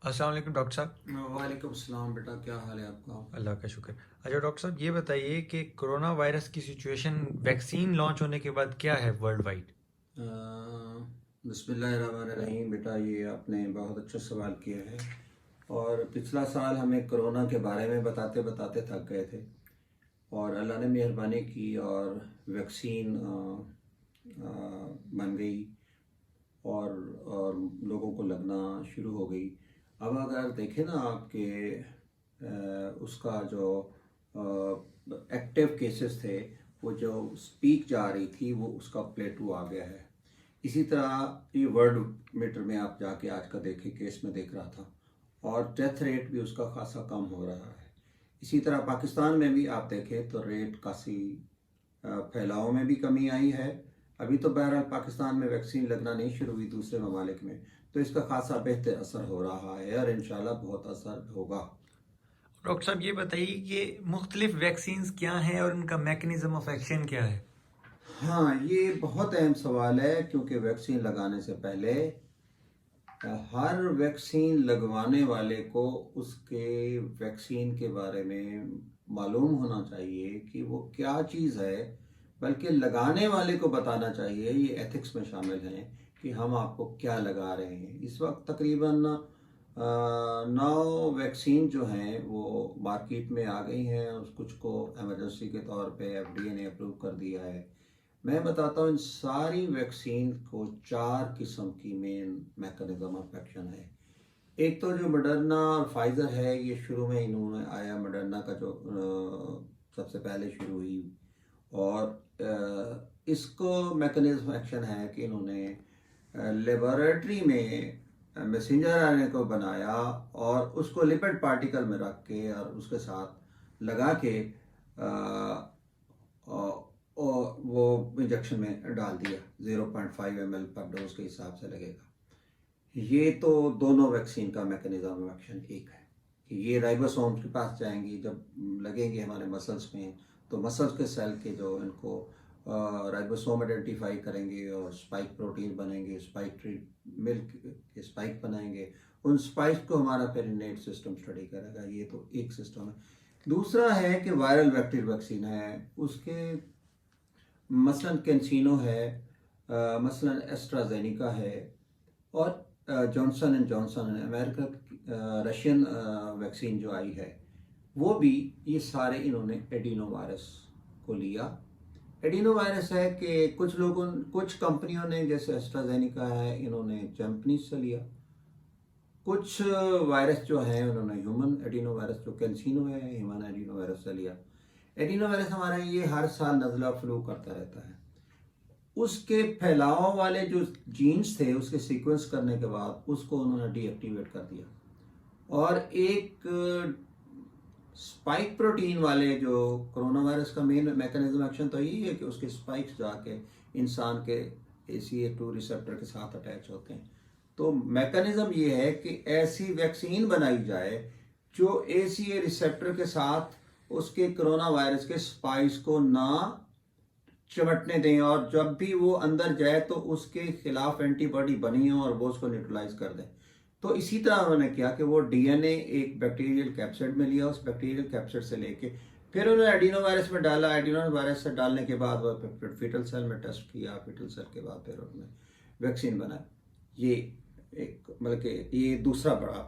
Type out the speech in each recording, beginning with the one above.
अस्सलाम वालेकुम डॉक्टर साहब। वालेकुम सलाम बेटा, क्या हाल है आपका? अल्लाह का शुक्र। अच्छा डॉक्टर साहब, ये बताइए कि कोरोना वायरस की सिचुएशन वैक्सीन लॉन्च होने के बाद क्या है वर्ल्ड वाइड? बिस्मिल्लाहिर्रहमानिर्रहीम। बेटा, ये आपने बहुत अच्छा सवाल किया है। और पिछला साल हमें कोरोना के बारे में बताते बताते थक गए थे, और अल्लाह ने मेहरबानी की और वैक्सीन बन गई, और लोगों को लगना शुरू हो गई। अब अगर देखें ना आपके उसका जो एक्टिव केसेस थे, वो जो स्पीक जा रही थी, वो उसका प्लेटू आ गया है। इसी तरह ये वर्ल्ड मीटर में आप जाके आज का देखें, केस में देख रहा था, और डेथ रेट भी उसका खासा कम हो रहा है। इसी तरह पाकिस्तान में भी आप देखें तो रेट काफ़ी फैलाव में भी कमी आई है। अभी तो बहरहाल पाकिस्तान में वैक्सीन लगना नहीं शुरू हुई, दूसरे ममालिक में, तो इसका खासा बेहतर असर हो रहा है, और इंशाल्लाह बहुत असर होगा। डॉक्टर साहब, ये बताइए कि मुख्तलिफ वैक्सीन्स क्या हैं और उनका मैकेनिज्म ऑफ एक्शन क्या है? हाँ, ये बहुत अहम सवाल है, क्योंकि वैक्सीन लगाने से पहले हर वैक्सीन लगवाने वाले को उसके वैक्सीन के बारे में मालूम होना चाहिए कि वो क्या चीज़ है, बल्कि लगाने वाले को बताना चाहिए। ये एथिक्स में शामिल है कि हम आपको क्या लगा रहे हैं। इस वक्त तकरीबन 9 वैक्सीन जो हैं वो मार्केट में आ गई हैं, और कुछ को एमरजेंसी के तौर पे एफडीए ने अप्रूव कर दिया है। मैं बताता हूँ, इन सारी वैक्सीन को 4 किस्म की मेन मैकेनिज्म ऑफ एक्शन है। एक तो जो मडर्ना और फाइज़र है, ये शुरू में इन्होंने आया, मडर्ना का जो सबसे पहले शुरू हुई। और इसको मैकेनिज्म एक्शन है कि इन्होंने लेबोरेटरी में मैसेंजर आरएनए को बनाया, और उसको लिपिड पार्टिकल में रख के और उसके साथ लगा के और वो इंजेक्शन में डाल दिया। 0.5 ml पर डोज के हिसाब से लगेगा। ये तो दोनों वैक्सीन का मैकेनिज्म ऑफ एक्शन एक है कि ये राइबोसोम्स के पास जाएंगी, जब लगेंगे हमारे मसल्स में, तो मसल्स के सेल के जो इनको राइबोसोम आइडेंटिफाई करेंगे, और स्पाइक प्रोटीन बनेंगे, स्पाइक ट्री मिल्क के स्पाइक बनाएंगे। उन स्पाइक को हमारा फिर इनेट सिस्टम स्टडी करेगा। ये तो एक सिस्टम है। दूसरा है कि वायरल वेक्टर वैक्सीन है, उसके मसलन कैंसिनो है, मसलन एस्ट्राजेनिका है, और Johnson and Johnson America Russian vaccine जो आई है, वो भी, ये सारे इन्होंने एडिनो वायरस को लिया। एडिनो वायरस है कि कुछ लोगों, कुछ कंपनियों ने, जैसे एस्ट्राजेनिका है, इन्होंने जैपनीज से लिया। कुछ वायरस जो है उन्होंने ह्यूमन एडिनो वायरस, जो कैंसिनो है, ह्यूमन एडिनो वायरस से लिया। एडिनो वायरस हमारा ये हर साल नज़ला फ्लू करता रहता है। उसके फैलाव वाले जो जीन्स थे, उसके सीक्वेंस करने के बाद उसको उन्होंने डीएक्टिवेट कर दिया, और एक स्पाइक प्रोटीन वाले जो कोरोना वायरस का मेन मैकेनिज्म एक्शन तो यही है कि उसके स्पाइक्स जाके इंसान के ACA2 रिसेप्टर के साथ अटैच होते हैं। तो मैकेनिज्म ये है कि ऐसी वैक्सीन बनाई जाए जो ACA रिसेप्टर के साथ उसके कोरोना वायरस के स्पाइक्स को ना चिमटने दें, और जब भी वो अंदर जाए तो उसके खिलाफ एंटीबॉडी बनी हो और वो उसको न्यूट्रलाइज कर दें। तो इसी तरह उन्होंने किया कि वो डीएनए एक बैक्टीरियल कैप्सिड में लिया, उस बैक्टीरियल कैप्सिड से लेके फिर उन्होंने एडिनो वायरस में डाला। एडिनो वायरस से डालने के बाद वो फीटल सेल में टेस्ट किया, फीटल सेल के बाद फिर उन्होंने वैक्सीन बनाया। ये एक, मतलब कि ये दूसरा बड़ा।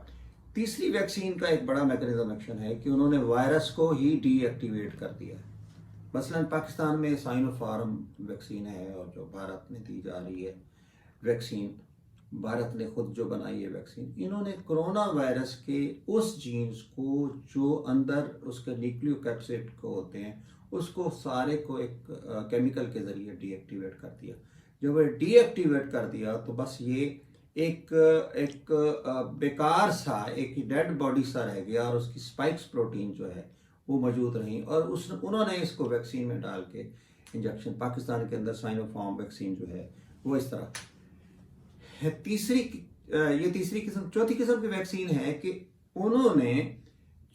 तीसरी वैक्सीन का एक बड़ा मैकेनिज्म एक्शन है कि उन्होंने वायरस को ही डीएक्टिवेट कर दिया। मसलन पाकिस्तान में साइनोफार्म वैक्सीन है, और जो भारत में दी जा रही है वैक्सीन, भारत ने खुद जो बनाई है वैक्सीन, इन्होंने कोरोना वायरस के उस जीन्स को जो अंदर उसके न्यूक्लियो कैप्सिड को होते हैं, उसको सारे को एक केमिकल के ज़रिए डीएक्टिवेट कर दिया। जब वो डीएक्टिवेट कर दिया तो बस ये एक एक बेकार सा, एक डेड बॉडी सा रह गया, और उसकी स्पाइक्स प्रोटीन जो है वो मौजूद रहीं, और उस उन्होंने इसको वैक्सीन में डाल के इंजेक्शन, पाकिस्तान के अंदर साइनोफार्म वैक्सीन जो है वो इस तरह है। ये तीसरी किस्म। चौथी किस्म की वैक्सीन है कि उन्होंने,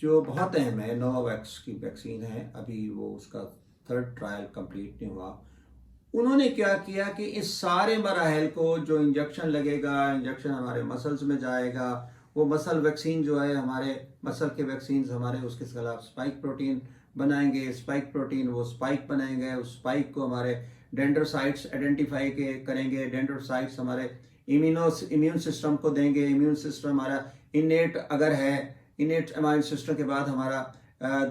जो बहुत अहम है, नोवावैक्स की वैक्सीन है, अभी वो उसका 3rd ट्रायल कंप्लीट नहीं हुआ। उन्होंने क्या किया कि इस सारे मराहल को, जो इंजेक्शन लगेगा, इंजेक्शन हमारे मसल्स में जाएगा, वो मसल वैक्सीन जो है, हमारे मसल के वैक्सीन हमारे उसके खिलाफ स्पाइक प्रोटीन बनाएंगे, स्पाइक प्रोटीन वो स्पाइक बनाएंगे, उस स्पाइक को हमारे डेंड्रोसाइट्स आइडेंटिफाई के करेंगे, डेंड्रोसाइट्स हमारे इम्यून सिस्टम को देंगे, इम्यून सिस्टम हमारा इनेट अगर है, इनेट इम्यून सिस्टम के बाद हमारा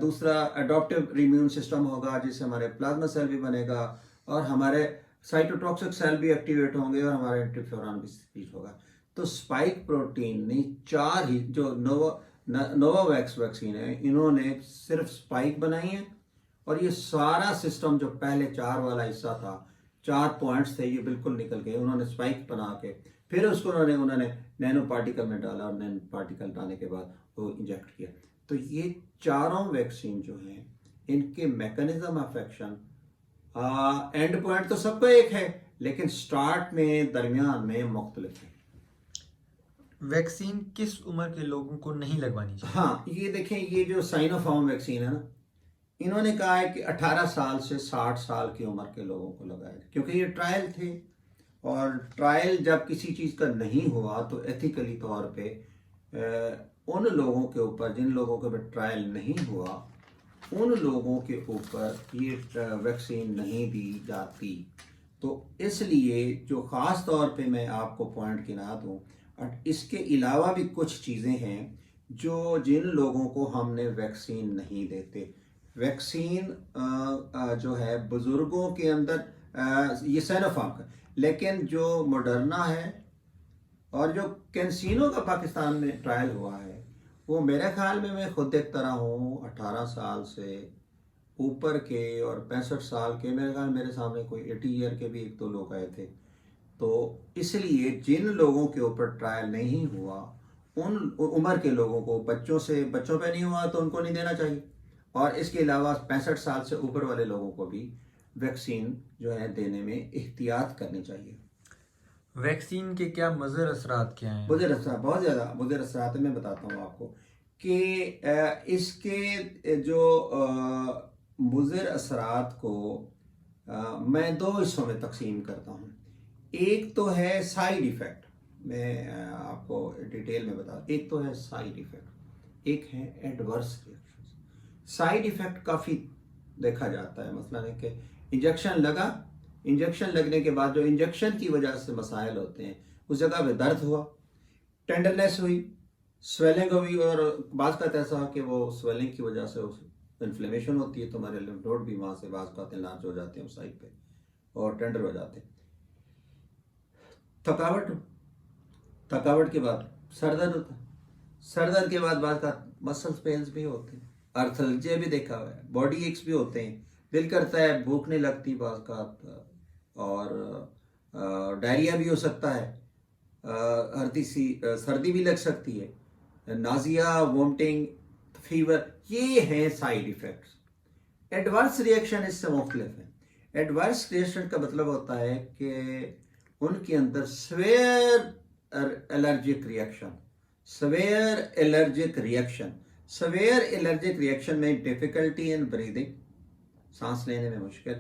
दूसरा अडॉप्टिव इम्यून सिस्टम होगा, जिससे हमारे प्लाज्मा सेल भी बनेगा और हमारे साइटोटॉक्सिक सेल भी एक्टिवेट होंगे और हमारा इंटरफ्यूरॉन भी रिलीज होगा। तो स्पाइक प्रोटीन ने चार ही जो नोवावैक्स वैक्सीन है, इन्होंने सिर्फ स्पाइक बनाई है और ये सारा सिस्टम जो पहले 4 वाला हिस्सा था, 4 पॉइंट्स थे, ये बिल्कुल निकल गए। उन्होंने स्पाइक बना के फिर उसको उन्होंने नैनो पार्टिकल में डाला और नैनो पार्टिकल डालने के बाद वो इंजेक्ट किया। तो ये चारों वैक्सीन जो हैं, इनके mechanism of action, and point तो सबका एक है, लेकिन स्टार्ट में दरमियान में मुख्तलिफ है। वैक्सीन किस उम्र के लोगों को नहीं लगवानी चाहिए? हाँ, ये देखें, ये जो साइनोफार्म वैक्सीन है ना, इन्होंने कहा है कि 18 साल से 60 साल की उम्र के लोगों को लगाया, क्योंकि ये ट्रायल थे और ट्रायल जब किसी चीज़ का नहीं हुआ तो एथिकली तौर पे उन लोगों के ऊपर, जिन लोगों के ऊपर ट्रायल नहीं हुआ, उन लोगों के ऊपर ये वैक्सीन नहीं दी जाती। तो इसलिए जो ख़ास तौर पे मैं आपको पॉइंट गिना दूँ, और इसके अलावा भी कुछ चीज़ें हैं जो जिन लोगों को हमने वैक्सीन नहीं देते। वैक्सीन जो है बुज़ुर्गों के अंदर ये सिनोफार्म का, लेकिन जो मॉडर्ना है और जो कैंसिनो का पाकिस्तान में ट्रायल हुआ है, वो मेरे ख्याल में, मैं खुद देखता रहा हूँ, 18 साल से ऊपर के और 65 साल के, मेरे ख्याल मेरे सामने कोई 80 ईयर के भी 1-2 लोग आए थे। तो इसलिए जिन लोगों के ऊपर ट्रायल नहीं हुआ, उन उम्र के लोगों को, बच्चों पे नहीं हुआ तो उनको नहीं देना चाहिए। और इसके अलावा 65 साल से ऊपर वाले लोगों को भी वैक्सीन जो है देने में एहतियात करनी चाहिए। वैक्सीन के क्या मुज़र असरात क्या हैं? मुज़र असरात बहुत ज़्यादा मुज़र असरात है। मैं बताता हूँ आपको कि इसके जो मुज़र असरात को मैं 2 हिस्सों में तकसीम करता हूँ। एक तो है साइड इफ़ेक्ट, मैं आपको डिटेल में बता, एक तो है साइड इफ़ेक्ट, एक है एडवर्स रिएक्शन। साइड इफ़ेक्ट काफ़ी देखा जाता है, मसलन है कि इंजेक्शन लगने के बाद जो इंजेक्शन की वजह से मसाइल होते हैं, उस जगह पे दर्द हुआ, टेंडरनेस हुई, स्वेलिंग हुई, और बाज़ का ऐसा है कि वो स्वेलिंग की वजह से इन्फ्लेमेशन होती है, तो हमारे लिम्फ नोड भी वहाँ से बाज़ का लार्ज हो जाते हैं उस साइड पे और टेंडर हो जाते हैं। थकावट के बाद सर दर्द होता है, सर दर्द के बाद बाज़ का मसल्स पेन्स भी होते हैं, आर्थल्जिया भी देखा हुआ है, बॉडी एक्स भी होते हैं, दिल करता है, भूख नहीं लगती बाज़ का, और डायरिया भी हो सकता है, सर्दी भी लग सकती है, नाजिया, वोमिटिंग, फीवर, ये हैं साइड इफ़ेक्ट्स। एडवर्स रिएक्शन इससे मुख्तलिफ है। एडवर्स रिएक्शन का मतलब होता है कि उनके अंदर सवेयर एलर्जिक रिएक्शन में डिफ़िकल्टी इन ब्रीदिंग, सांस लेने में मुश्किल,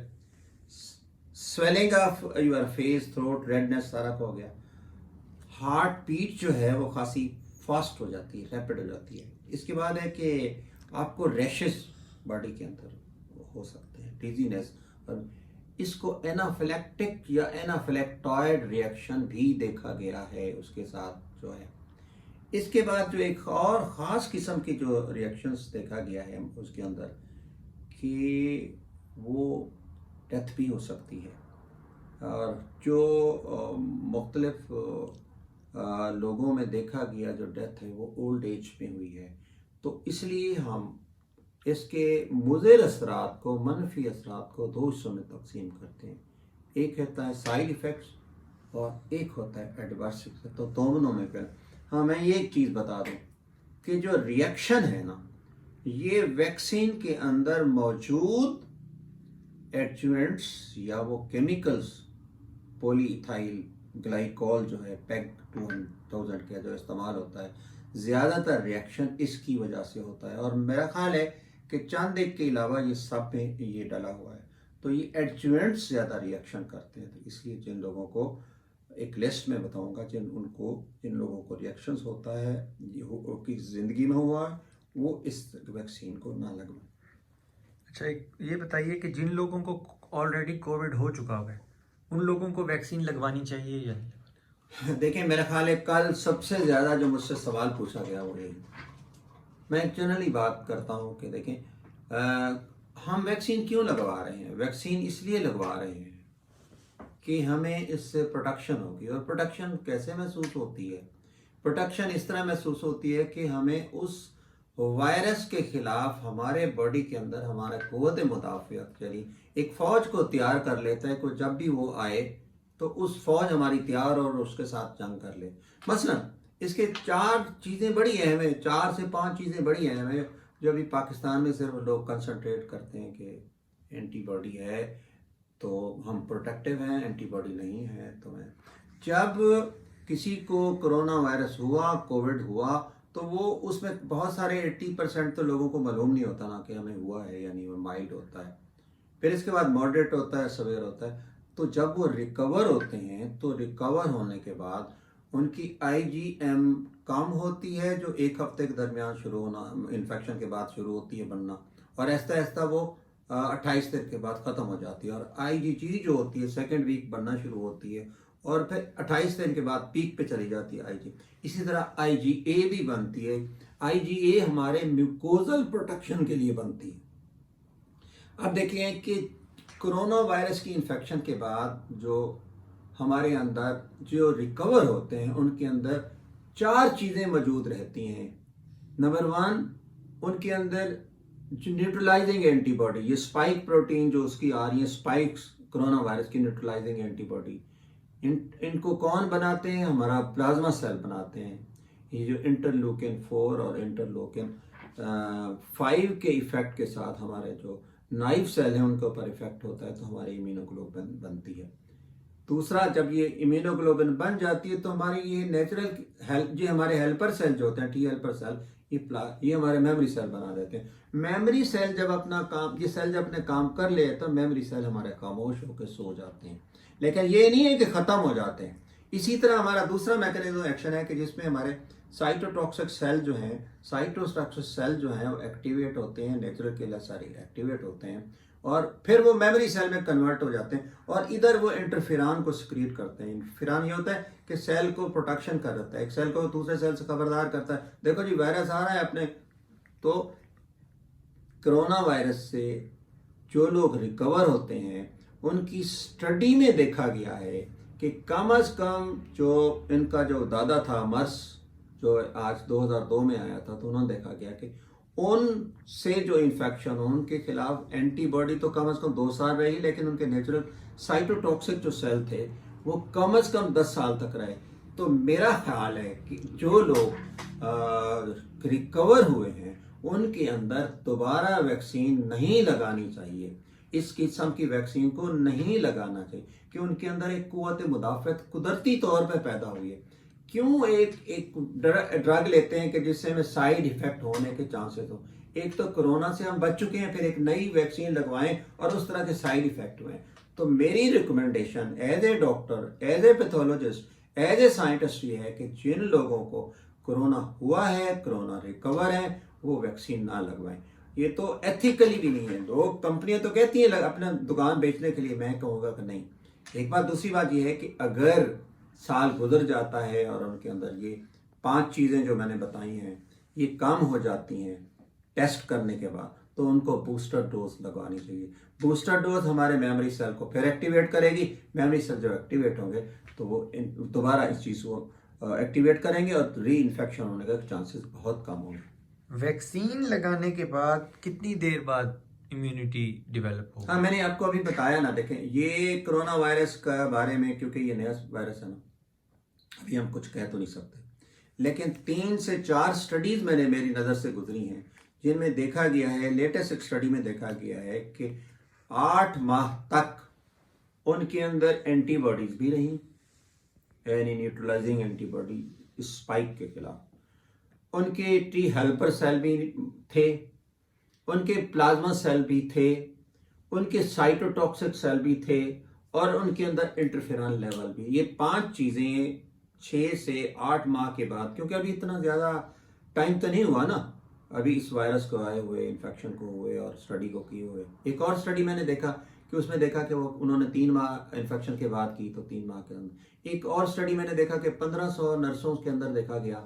swelling of your face, throat, redness, सारा हो गया। हार्ट बीट जो है वो खासी फास्ट हो जाती है, रैपिड हो जाती है। इसके बाद है कि आपको रैशेस बॉडी के अंदर हो सकते हैं, डिजीनेस, और इसको एनाफिलेक्टिक या एनाफिलेक्टॉइड रिएक्शन भी देखा गया है उसके साथ जो है। इसके बाद जो एक और ख़ास किस्म की जो रिएक्शंस देखा गया है उसके अंदर, कि वो डेथ भी हो सकती है, और जो मुख्तलिफ लोगों में देखा गया जो डेथ है वो ओल्ड एज में हुई है। तो इसलिए हम इसके मुज़र असरात को, मनफी असरात को 2 हिस्सों में तकसीम करते हैं। एक होता है साइड इफ़ेक्ट्स और एक होता है एडवर्स इफ़ेक्ट। तो दोनों में फिर हाँ, मैं ये एक चीज़ बता दूँ कि जो रिएक्शन है ना, ये वैक्सीन के अंदर मौजूद एडजुवेंट्स या वो केमिकल्स, पॉलीइथाइल ग्लाइकॉल जो है, पैग 2000 का जो इस्तेमाल होता है, ज़्यादातर रिएक्शन इसकी वजह से होता है। और मेरा ख्याल है कि चंद एक के अलावा ये सब में ये डला हुआ है। तो ये एडजुवेंट्स ज़्यादा रिएक्शन करते हैं, तो इसलिए जिन लोगों को एक लिस्ट में बताऊंगा जिन लोगों को रिएक्शंस होता है, कि ज़िंदगी में हुआ है, वो इस वैक्सीन को ना लगवाएं। अच्छा, एक ये बताइए कि जिन लोगों को ऑलरेडी कोविड हो चुका है उन लोगों को वैक्सीन लगवानी चाहिए या नहीं? देखिए, मेरा ख्याल है कल सबसे ज़्यादा जो मुझसे सवाल पूछा गया वो यही। मैं जनरली बात करता हूँ कि देखें, हम वैक्सीन क्यों लगवा रहे हैं? वैक्सीन इसलिए लगवा रहे हैं कि हमें इससे प्रोटेक्शन होगी। और प्रोटेक्शन कैसे महसूस होती है? प्रोटेक्शन इस तरह महसूस होती है कि हमें उस वायरस के खिलाफ हमारे बॉडी के अंदर हमारा क़ुव्वत मुदाफ़ियत यानी एक फ़ौज को तैयार कर लेता है कि जब भी वो आए तो उस फ़ौज हमारी तैयार और उसके साथ जंग कर ले। मसलन इसके 4 चीज़ें बड़ी अहम है, 4 से 5 चीज़ें बड़ी अहम है जो अभी पाकिस्तान में सिर्फ लोग कंसंट्रेट करते हैं कि एंटीबॉडी है तो हम प्रोटेक्टिव हैं, एंटीबॉडी नहीं है तो मैं। जब किसी को कोरोना वायरस हुआ, कोविड हुआ, तो वो उसमें बहुत सारे 80% तो लोगों को मालूम नहीं होता ना कि हमें हुआ है, यानी वो माइल्ड होता है, फिर इसके बाद मॉडरेट होता है, सवेयर होता है। तो जब वो रिकवर होते हैं तो रिकवर होने के बाद उनकी IgM कम होती है, जो 1 हफ्ते के दरमियान शुरू होना, इन्फेक्शन के बाद शुरू होती है बनना, और आहिस्ता आहिस्ता वो 28 दिन के बाद ख़त्म हो जाती है। और IgG जो होती है सेकेंड वीक बनना शुरू होती है और फिर 28 दिन के बाद पीक पे चली जाती है IG। इसी तरह IgA भी बनती है। IgA हमारे म्यूकोजल प्रोटेक्शन के लिए बनती है। अब देखिए कि कोरोना वायरस की इन्फेक्शन के बाद जो हमारे अंदर जो रिकवर होते हैं उनके अंदर 4 चीज़ें मौजूद रहती हैं। नंबर 1, उनके अंदर जो न्यूट्रलाइजिंग एंटीबॉडी, ये स्पाइक प्रोटीन जो उसकी आ रही है, स्पाइक्स कोरोना वायरस की न्यूट्रलाइजिंग एंटीबॉडी, इनको कौन बनाते हैं? हमारा प्लाज्मा सेल बनाते हैं। ये जो इंटरलूकिन 4 और इंटरलूकिन 5 के इफेक्ट के साथ हमारे जो नाइफ सेल हैं उनके ऊपर इफेक्ट होता है तो हमारी इम्यूनोग्लोबिन बनती है। दूसरा, जब ये इम्यूनोग्लोबिन बन जाती है तो हमारी ये नेचुरल हेल्प, जो हमारे हेल्पर सेल जो होते हैं, टी हेल्पर सेल, ये हमारे मेमोरी सेल बना देते हैं। मेमोरी सेल जब अपना काम, ये सेल जब अपने काम कर ले तो मेमोरी सेल हमारे खामोश होकर सो जाते हैं, लेकिन ये नहीं है कि ख़त्म हो जाते हैं। इसी तरह हमारा दूसरा मैकेनिज्म एक्शन है कि जिसमें हमारे साइटोटॉक्सिक सेल जो हैं, साइटोटॉक्सिक सेल जो हैं वो एक्टिवेट होते हैं, नेचुरल किलर सारे एक्टिवेट होते हैं और फिर वो मेमोरी सेल में कन्वर्ट हो जाते हैं और इधर वो इंटरफेरान को सिक्रीट करते हैं। इंटरफेरान ये होता है कि सेल को प्रोटेक्शन कर देता है, एक सेल को दूसरे सेल से खबरदार करता है, देखो जी वायरस आ रहा है अपने। तो कोरोना वायरस से जो लोग रिकवर होते हैं उनकी स्टडी में देखा गया है कि कम अज़ कम जो इनका जो दादा था मर्स, जो आज 2002 में आया था, तो उन्होंने देखा गया कि उनसे जो इन्फेक्शन हो उनके खिलाफ एंटीबॉडी तो कम अज़ कम 2 साल रही, लेकिन उनके नेचुरल साइटोटॉक्सिक जो सेल थे वो कम अज़ कम 10 साल तक रहे। तो मेरा ख्याल है कि जो लोग रिकवर हुए हैं उनके अंदर दोबारा वैक्सीन नहीं लगानी चाहिए, इस किस्म की वैक्सीन को नहीं लगाना चाहिए कि उनके अंदर एक क़ुव्वत मुदाफ़त कुदरती तौर पर पैदा हुई है। क्यों एक ड्रग लेते हैं कि जिससे हमें साइड इफेक्ट होने के चांसेस हो? एक तो कोरोना से हम बच चुके हैं, फिर एक नई वैक्सीन लगवाएं और उस तरह के साइड इफेक्ट हुए। तो मेरी recommendation as a doctor, as a pathologist, as a scientist ये है कि जिन लोगों को कोरोना हुआ है, कोरोना रिकवर है, वो वैक्सीन ना लगवाएं। ये तो एथिकली भी नहीं है। लोग, कंपनियां तो कहती हैं अपना दुकान बेचने के लिए, मैं कहूँगा कि नहीं। एक बात, दूसरी बात ये है कि अगर साल गुजर जाता है और उनके अंदर ये 5 चीज़ें जो मैंने बताई हैं ये कम हो जाती हैं टेस्ट करने के बाद, तो उनको बूस्टर डोज लगवानी चाहिए। बूस्टर डोज हमारे मेमोरी सेल को फिर एक्टिवेट करेगी। मेमोरी सेल जब एक्टिवेट होंगे तो वो दोबारा इस चीज़ को एक्टिवेट करेंगे और री इन्फेक्शन होने का चांसेस बहुत कम होंगे। वैक्सीन लगाने के बाद कितनी देर बाद इम्यूनिटी डेवलप होगी? हाँ, मैंने आपको अभी बताया ना। देखें, ये कोरोना वायरस का बारे में, क्योंकि ये नया वायरस है ना, अभी हम कुछ कह तो नहीं सकते, लेकिन 3 से 4 स्टडीज़ मेरी नज़र से गुजरी हैं जिनमें देखा गया है, लेटेस्ट एक स्टडी में देखा गया है कि 8 माह तक उनके अंदर एंटीबॉडीज़ भी रहीं, यानी न्यूट्रलाइजिंग एंटीबॉडी स्पाइक के खिलाफ, उनके टी हेल्पर सेल भी थे, उनके प्लाज्मा सेल भी थे, उनके साइटोटॉक्सिक सेल भी थे और उनके अंदर इंटरफेरॉन लेवल भी। ये 5 चीज़ें 6 से 8 माह के बाद, क्योंकि अभी इतना ज़्यादा टाइम तो नहीं हुआ ना अभी इस वायरस को आए हुए, इन्फेक्शन को हुए और स्टडी को किए हुए। एक और स्टडी मैंने देखा कि उसमें देखा कि वो उन्होंने 3 माह इन्फेक्शन के बाद की, तो 3 माह के अंदर। एक और स्टडी मैंने देखा कि 1500 नर्सों के अंदर देखा गया,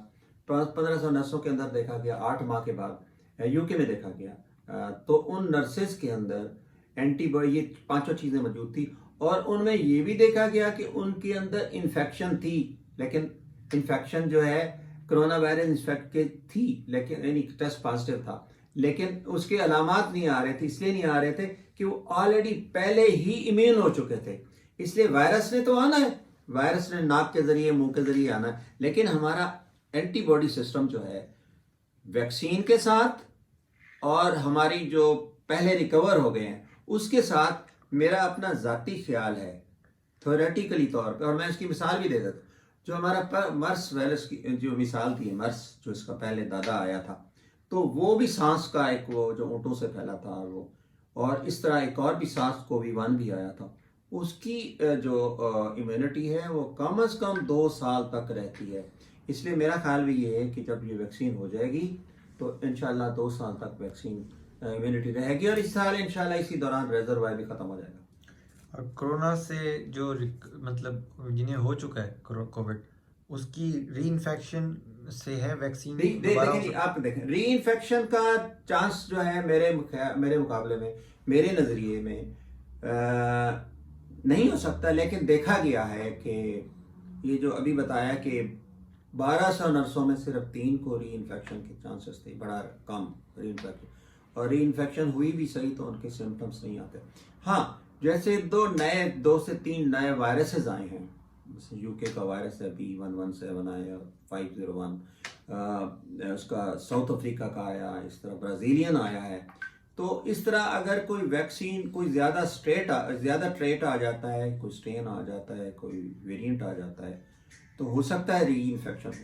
1500 नर्सों के अंदर देखा गया 8 माह के बाद यूके में देखा गया। तो उन नर्सेज के अंदर एंटीबॉडी, ये 5 चीज़ें मौजूद थी। और उनमें ये भी देखा गया कि उनके अंदर इन्फेक्शन थी, लेकिन इन्फेक्शन जो है कोरोना वायरस इन्फेक्ट के थी, लेकिन यानी टेस्ट पॉजिटिव था, लेकिन उसके अलामात नहीं आ रहे थे। इसलिए नहीं आ रहे थे कि वो ऑलरेडी पहले ही इम्यून हो चुके थे। इसलिए वायरस ने तो आना है, वायरस ने नाक के जरिए, मुंह के जरिए आना है, लेकिन हमारा एंटीबॉडी सिस्टम जो है वैक्सीन के साथ और हमारी जो पहले रिकवर हो गए हैं उसके साथ, मेरा अपना जाती ख्याल है थ्योरेटिकली तौर पे, और मैं इसकी मिसाल भी दे देता हूँ। जो हमारा मर्स वायरस की जो मिसाल थी, मर्स जो इसका पहले दादा आया था, तो वो भी सांस का एक, वो जो ऊँटों से फैला था वो, और इस तरह एक और भी सांस कोविड-1 भी आया था। उसकी जो इम्यूनिटी है वो कम से कम 2 साल तक रहती है। इसलिए मेरा ख्याल भी ये है कि जब ये वैक्सीन हो जाएगी तो इंशाल्लाह 2 साल तक वैक्सीन इम्यूनिटी रहेगी, और इस साल इंशाल्लाह इसी दौरान रिजर्वायर भी ख़त्म हो जाएगा। और कोरोना से जो मतलब जिन्हें हो चुका है कोविड, उसकी री इन्फेक्शन से है वैक्सीन दोबारा देखें, आप देखें री इन्फेक्शन का चांस जो है मेरे मुकाबले में, मेरे नज़रिए में नहीं हो सकता। लेकिन देखा गया है कि ये जो अभी बताया कि 1200 नर्सों में सिर्फ 3 को री इन्फेक्शन के चांसेस थे, बड़ा कम री इन्फेक्शन, और री इन्फेक्शन हुई भी सही तो उनके सिम्टम्स नहीं आते। हाँ, जैसे 2 से 3 नए वायरसेस आए हैं, जैसे यूके का वायरस है B117 आया, 501, उसका साउथ अफ्रीका का आया, इस तरह ब्राज़ीलियन आया है। तो इस तरह अगर कोई वैक्सीन, कोई ज़्यादा ट्रेट आ जाता है, कोई स्ट्रेन आ जाता है, कोई वेरिएंट आ जाता है, तो हो सकता है री इन्फेक्शन हो।